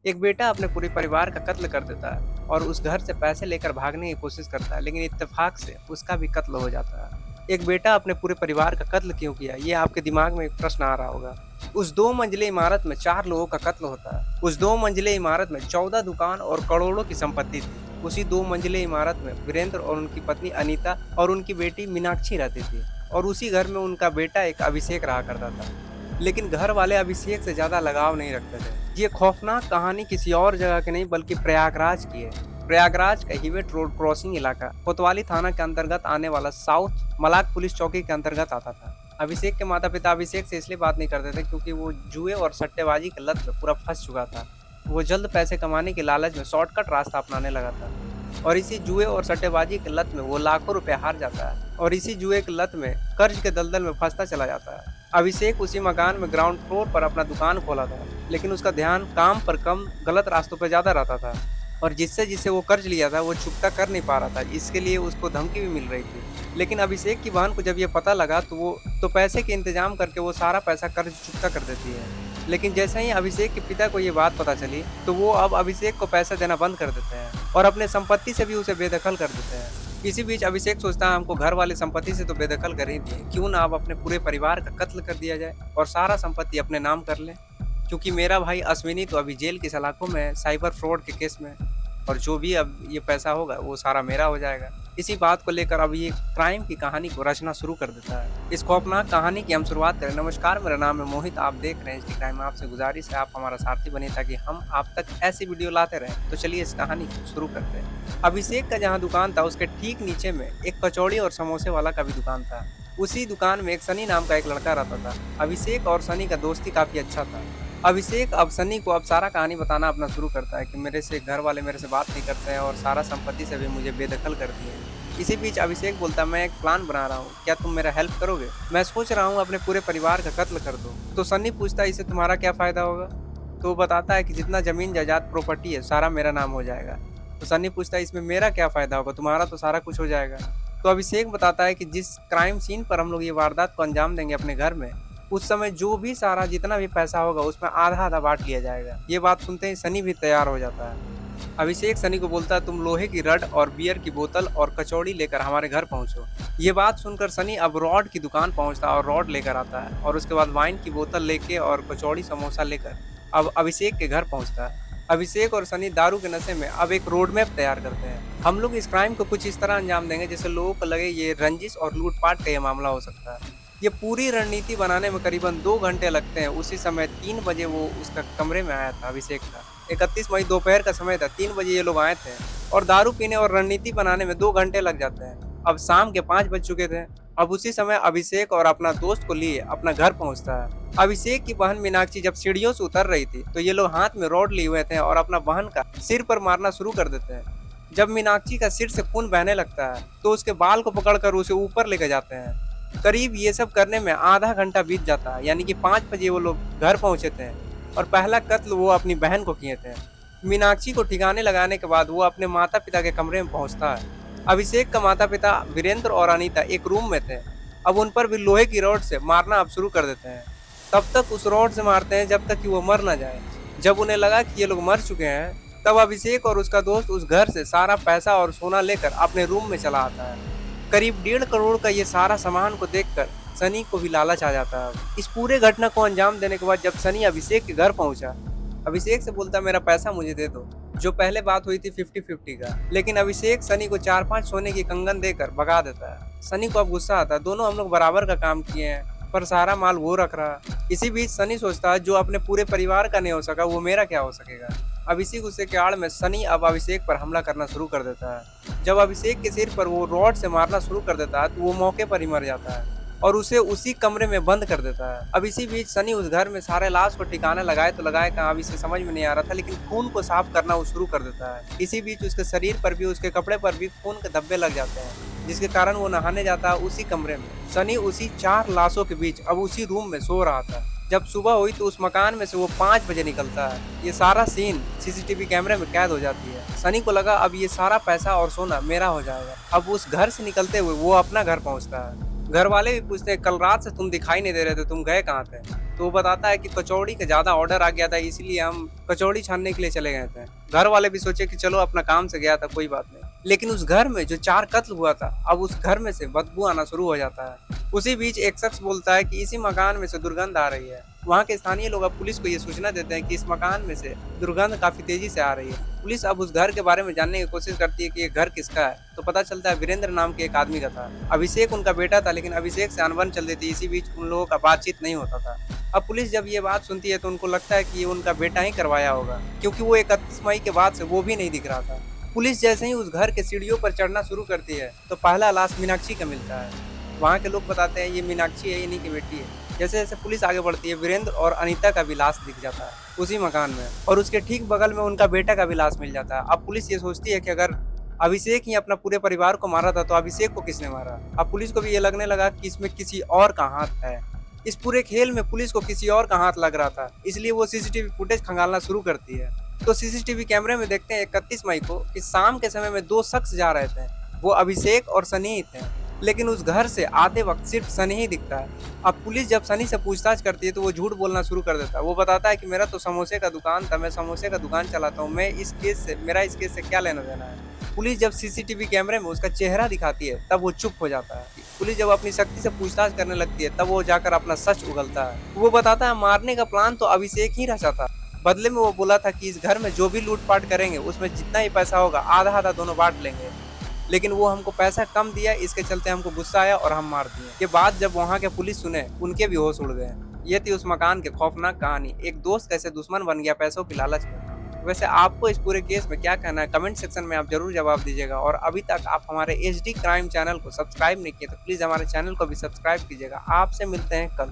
एक बेटा अपने पूरे परिवार का कत्ल कर देता है और उस घर से पैसे लेकर भागने की कोशिश करता है, लेकिन इत्तेफाक से उसका भी कत्ल हो जाता है। एक बेटा अपने पूरे परिवार का कत्ल क्यों किया, ये आपके दिमाग में एक प्रश्न आ रहा होगा। उस 2 मंजिले इमारत में 4 लोगों का कत्ल होता है। उस 2 मंजिले इमारत में 14 दुकान और करोड़ों की संपत्ति थी। उसी 2 मंजिले इमारत में वीरेंद्र और उनकी पत्नी अनीता और उनकी बेटी मीनाक्षी रहती थी। और उसी घर में उनका बेटा एक अभिषेक रहा करता था। लेकिन घर वाले अभिषेक से ज़्यादा लगाव नहीं रखते थे। ये खौफनाक कहानी किसी और जगह की नहीं बल्कि प्रयागराज की है। प्रयागराज का हिवेट रोड क्रॉसिंग इलाका कोतवाली थाना के अंतर्गत आने वाला साउथ मलाक पुलिस चौकी के अंतर्गत आता था। अभिषेक के माता पिता अभिषेक से इसलिए बात नहीं करते थे क्योंकि वो जुए और सट्टेबाजी के लत में पूरा फंस चुका था। वो जल्द पैसे कमाने के लालच में शॉर्टकट रास्ता अपनाने लगा था और इसी जुए और सट्टेबाजी के लत में वो लाखों रुपए हार जाता है और इसी जुए के लत में कर्ज के दलदल में फंसता चला जाता है। अभिषेक उसी मकान में ग्राउंड फ्लोर पर अपना दुकान खोला था, लेकिन उसका ध्यान काम पर कम गलत रास्तों पर ज्यादा रहता था और जिससे जिसे वो कर्ज लिया था वो चुकता कर नहीं पा रहा था। इसके लिए उसको धमकी भी मिल रही थी। लेकिन अभिषेक की बहन को जब ये पता लगा तो पैसे के इंतजाम करके वो सारा पैसा कर्ज चुकता कर देती है। लेकिन जैसे ही अभिषेक के पिता को ये बात पता चली तो वो अब अभिषेक को पैसा देना बंद कर देते हैं और अपने संपत्ति से भी उसे बेदखल कर देते हैं। इसी बीच अभिषेक सोचता है हमको घर वाली संपत्ति से तो बेदखल कर ही दिए, क्यों ना अब अपने पूरे परिवार का कत्ल कर दिया जाए और सारा संपत्ति अपने नाम कर ले। क्योंकि मेरा भाई अश्विनी तो अभी जेल की सलाखों में है साइबर फ्रॉड के केस में, और जो भी अब ये पैसा होगा वो सारा मेरा हो जाएगा। इसी बात को लेकर अब ये क्राइम की कहानी को रचना शुरू कर देता है। इस खौफनाक कहानी की हम शुरुआत करें। नमस्कार, मेरा नाम है मोहित, आप देख रहे हैं एचडी क्राइम। आपसे गुजारिश है आप हमारा साथी बने ताकि हम आप तक ऐसी वीडियो लाते रहें। तो चलिए इस कहानी को शुरू करते हैं। अभिषेक का जहाँ दुकान था उसके ठीक नीचे में एक कचौड़ी और समोसे वाला का भी दुकान था। उसी दुकान में एक सनी नाम का एक लड़का रहता था। अभिषेक और सनी का दोस्ती काफी अच्छा था। अभिषेक अब सनी को अब सारा कहानी बताना अपना शुरू करता है कि मेरे से घर वाले मेरे से बात नहीं करते हैं और सारा संपत्ति से भी मुझे बेदखल कर दिए हैं। इसी बीच अभिषेक बोलता है मैं एक प्लान बना रहा हूँ, क्या तुम मेरा हेल्प करोगे? मैं सोच रहा हूँ अपने पूरे परिवार का कत्ल कर दूँ। तो सनी पूछता है इससे तुम्हारा क्या फायदा होगा? तो वो बताता है कि जितना जमीन जायदाद प्रॉपर्टी है सारा मेरा नाम हो जाएगा। तो सनी पूछता है इसमें मेरा क्या फायदा होगा, तुम्हारा तो सारा कुछ हो जाएगा। तो अभिषेक बताता है कि जिस क्राइम सीन पर हम लोग ये वारदात को अंजाम देंगे अपने घर में, उस समय जो भी सारा जितना भी पैसा होगा उसमें आधा आधा बांट लिया जाएगा। ये बात सुनते ही सनी भी तैयार हो जाता है। अभिषेक सनी को बोलता है तुम लोहे की रड और बियर की बोतल और कचौड़ी लेकर हमारे घर पहुंचो। ये बात सुनकर सनी अब रॉड की दुकान पहुंचता है और रॉड लेकर आता है और उसके बाद वाइन की बोतल लेके और कचौड़ी समोसा लेकर अब अभिषेक के घर पहुंचता है। अभिषेक और सनी दारू के नशे में अब एक रोड मैप तैयार करते हैं। हम लोग इस क्राइम को कुछ इस तरह अंजाम देंगे जैसे लोगों को लगे ये रंजिश और लूटपाट का ये मामला हो सकता है। ये पूरी रणनीति बनाने में करीबन 2 घंटे लगते हैं। उसी समय 3 बजे वो उसका कमरे में आया था अभिषेक का। 31 मई दोपहर का समय था, 3 बजे ये लोग आए थे और दारू पीने और रणनीति बनाने में 2 घंटे लग जाते हैं। अब शाम के 5 बज चुके थे। अब उसी समय अभिषेक और अपना दोस्त को लिए अपना घर पहुंचता है। अभिषेक की बहन मीनाक्षी जब सीढ़ियों से उतर रही थी तो ये लोग हाथ में रॉड लिए हुए थे और अपना बहन का सिर पर मारना शुरू कर देते हैं। जब मीनाक्षी का सिर से खून बहने लगता है तो उसके बाल को पकड़कर उसे ऊपर लेकर जाते हैं। करीब ये सब करने में आधा घंटा बीत जाता है, यानी कि 5 बजे वो लोग घर पहुंचे थे और पहला कत्ल वो अपनी बहन को किए थे। मीनाक्षी को ठिकाने लगाने के बाद वो अपने माता पिता के कमरे में पहुंचता है। अभिषेक का माता पिता वीरेंद्र और अनीता एक रूम में थे। अब उन पर भी लोहे की रॉड से मारना अब शुरू कर देते हैं। तब तक उस रॉड से मारते हैं जब तक कि वो मर ना जाए। जब उन्हें लगा कि ये लोग मर चुके हैं तब अभिषेक और उसका दोस्त उस घर से सारा पैसा और सोना लेकर अपने रूम में चला आता है। करीब 1.5 करोड़ का ये सारा सामान को देखकर सनी को भी लालच आ जाता है। इस पूरे घटना को अंजाम देने के बाद जब सनी अभिषेक के घर पहुंचा, अभिषेक से बोलता मेरा पैसा मुझे दे दो। जो पहले बात हुई थी 50-50 का, लेकिन अभिषेक सनी को 4-5 सोने की कंगन देकर भगा देता है। सनी को अब गुस्सा आता है, दोनों हम लोग बराबर का काम किए हैं पर सारा माल वो रख रहा। इसी बीच सनी सोचता है जो अपने पूरे परिवार का नहीं हो सका वो मेरा क्या हो सकेगा। अब इसी गुस्से के आड़ में सनी अब अभिषेक पर हमला करना शुरू कर देता है। जब अभिषेक के सिर पर वो रॉड से मारना शुरू कर देता है तो वो मौके पर ही मर जाता है और उसे उसी कमरे में बंद कर देता है। अब इसी बीच सनी उस घर में सारे लाश को ठिकाने लगाए तो लगाए कहाँ, अब इसे समझ में नहीं आ रहा था, लेकिन खून को साफ करना वो शुरू कर देता है। इसी बीच उसके शरीर पर भी उसके कपड़े पर भी खून के धब्बे लग जाते हैं, जिसके कारण वो नहाने जाता है उसी कमरे में। सनी उसी 4 लाशों के बीच अब उसी रूम में सो रहा था। जब सुबह हुई तो उस मकान में से वो 5 बजे निकलता है। ये सारा सीन सीसीटीवी कैमरे में कैद हो जाती है। सनी को लगा अब ये सारा पैसा और सोना मेरा हो जाएगा। अब उस घर से निकलते हुए वो अपना घर पहुंचता है। घर वाले भी पूछते हैं कल रात से तुम दिखाई नहीं दे रहे थे, तुम गए कहाँ थे? तो वो बताता है कि कचौड़ी का ज़्यादा ऑर्डर आ गया था, इसलिए हम कचौड़ी छानने के लिए चले गए थे। घर वाले भी सोचे कि चलो अपना काम से गया था, कोई बात नहीं। लेकिन उस घर में जो 4 कत्ल हुआ था, अब उस घर में से बदबू आना शुरू हो जाता है। उसी बीच एक शख्स बोलता है कि इसी मकान में से दुर्गंध आ रही है। वहाँ के स्थानीय लोग अब पुलिस को ये सूचना देते हैं कि इस मकान में से दुर्गंध काफ़ी तेज़ी से आ रही है। पुलिस अब उस घर के बारे में जानने की कोशिश करती है कि ये घर किसका है, तो पता चलता है वीरेंद्र नाम के एक आदमी का था। अभिषेक उनका बेटा था, लेकिन अभिषेक से अनबन चल रही थी, इसी बीच उन लोगों का बातचीत नहीं होता था। अब पुलिस जब ये बात सुनती है तो उनको लगता है कि ये उनका बेटा ही करवाया होगा, क्योंकि वो 31 मई के बाद से वो भी नहीं दिख रहा था। पुलिस जैसे ही उस घर के सीढ़ियों पर चढ़ना शुरू करती है तो पहला लाश मीनाक्षी का मिलता है। वहाँ के लोग बताते हैं ये मीनाक्षी है, इन्हीं की बेटी है। जैसे जैसे पुलिस आगे बढ़ती है, वीरेंद्र और अनीता का भी लाश दिख जाता है उसी मकान में, और उसके ठीक बगल में उनका बेटा का भी लाश मिल जाता है। अब पुलिस ये सोचती है कि अगर अभिषेक ही अपना पूरे परिवार को मारा था तो अभिषेक को किसने मारा। अब पुलिस को भी ये लगने लगा कि इसमें किसी और का हाथ है। इस पूरे खेल में पुलिस को किसी और का हाथ लग रहा था, इसलिए वो सीसीटीवी फुटेज खंगालना शुरू करती है। तो सीसीटीवी कैमरे में देखते हैं 31 मई को कि शाम के समय में 2 शख्स जा रहे थे। वो अभिषेक और सनी ही थे, लेकिन उस घर से आते वक्त सिर्फ सनी ही दिखता है। अब पुलिस जब सनी से पूछताछ करती है तो वो झूठ बोलना शुरू कर देता है। वो बताता है कि मेरा तो समोसे का दुकान था, मैं समोसे का दुकान चलाता हूँ, मेरा इस केस से क्या लेना देना है। पुलिस जब सीसीटीवी कैमरे में उसका चेहरा दिखाती है तब वो चुप हो जाता है। पुलिस जब अपनी शक्ति से पूछताछ करने लगती है तब वो जाकर अपना सच उगलता है। वो बताता है मारने का प्लान तो अभिषेक ही रचा था। बदले में वो बोला था कि इस घर में जो भी लूटपाट करेंगे उसमें जितना ही पैसा होगा आधा आधा दोनों बांट लेंगे, लेकिन वो हमको पैसा कम दिया, इसके चलते हमको गुस्सा आया और हम मार दिए। ये बात जब वहाँ के पुलिस सुने उनके भी होश उड़ गए। ये थी उस मकान की खौफनाक कहानी, एक दोस्त कैसे दुश्मन बन गया पैसों की लालच में। वैसे आपको इस पूरे केस में क्या कहना है, कमेंट सेक्शन में आप जरूर जवाब दीजिएगा। और अभी तक आप हमारे HD क्राइम चैनल को सब्सक्राइब नहीं किए तो प्लीज़ हमारे चैनल को भी सब्सक्राइब कीजिएगा। आपसे मिलते हैं कल।